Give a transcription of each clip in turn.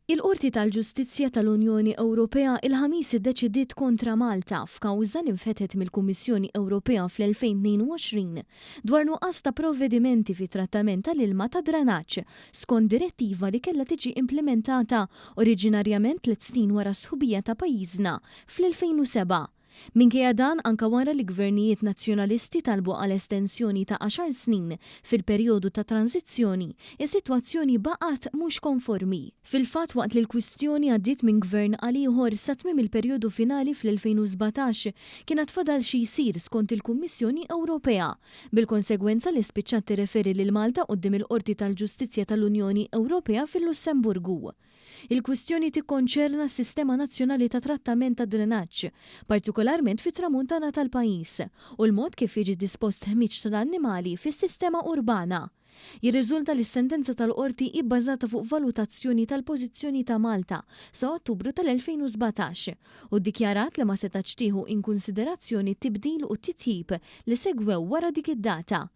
Il-Qorti tal-Ġustizzja tal-Unjoni Ewropea il-ħamis iddeċidiet kontra Malta f'kawża li nfetħet mill-Kummissjoni Ewropea fl-2022 dwar nuqqas ta' provvedimenti fi trattament tal-ilma ta' drenaġġ skont direttiva li kellha tiġi implementata oriġinarjament 3 snin wara sħubija ta' pajjiżna fl-2007. Minkejja dan anka wara li gvernijiet nazzjonalisti talbu għal estensjoni ta' 10 snin fil-perjodu ta' tranzizzjoni, is-sitwazzjoni baqgħet mhux konformi. Fil-fatt waqt li l-kwistjoni għaddiet minn gvern għal ieħor sa tmiem il-perjodu finali fl-2017 kienet fadal xi jsir skont il-Kummissjoni Ewropea, bil-konsegwenza li spiċċat tirreferi lil Malta quddiem il-Qorti tal-Ġustizzja tal-Unjoni Ewropea fil-Lussemburgu. Il-kwistjoni tikkonċerna s-Sistema Nazzjonali ta' Trattament ta' Drenaġġ, partikolarment fit-tramuntana tal-pajjiż, u l-mod kif jiġi dispost ħmiġ tal-annimali fis-sistema urbana. Jirriżulta li s-sentenza tal-qorti ibbażata fuq valutazzjoni tal-pożizzjoni ta' Malta sa' Ottubru tal-2017 u ddikjarat li ma setax tieħu in konsiderazzjoni t-tibdil u t-titjib li segwew wara dik id-data.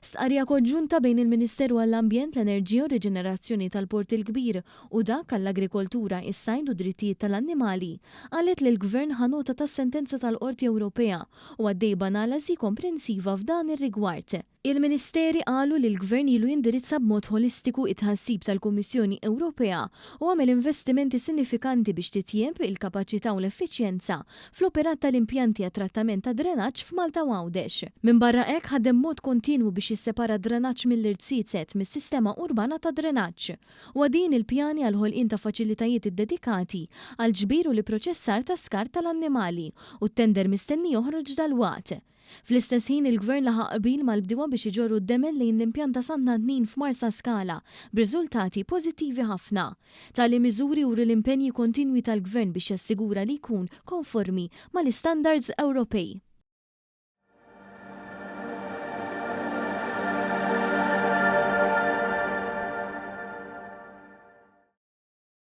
Stqarrija konġunta bejn il-Ministeru għall-Ambjent, l-Enerġija u Reġenerazzjoni tal-Port il-Kbir u dak għall-Agrikoltura, is-Sajd u Drittijiet tal-Annimali qalet li l-Gvern ħanota tas-sentenza tal-Qorti Ewropea u għaddej b'analiżi komprensiva f'dan ir-rigward. Il-Ministeri qalu li l-Gvern ilu jindirizza b'mod holistiku it-ħassib tal-Kummissjoni Ewropea u għamel investimenti sinifikanti biex titjieb il-kapaċità u l-effiċjenza fl-operat tal-impjanti għat trattament ta' drenaġġ f'Malta u Għawdex. Minn barra hekk ħadem mod kontinwu biex jissepara drenaġġ mill-irtsieset mis-sistema urbana ta' drenaġġ u għadin il-pjani għal ħolqien ta' faċilitajiet iddedikati għal ġbiru li proċessar ta' skart tal-annimali u t-tender mistenni joħroġ dal-waqt. Fl-istess ħin il-Gvern laħaq qbil mal-bdiewa biex iġorru d-demel lejn l-impjant ta' Sant'Annin f'Marsa Scala b'riżultati pożittivi ħafna. Tali miżuri uru l-impenji kontinwi tal-Gvern biex jassigura li jkun konformi mal-istandards Ewropej.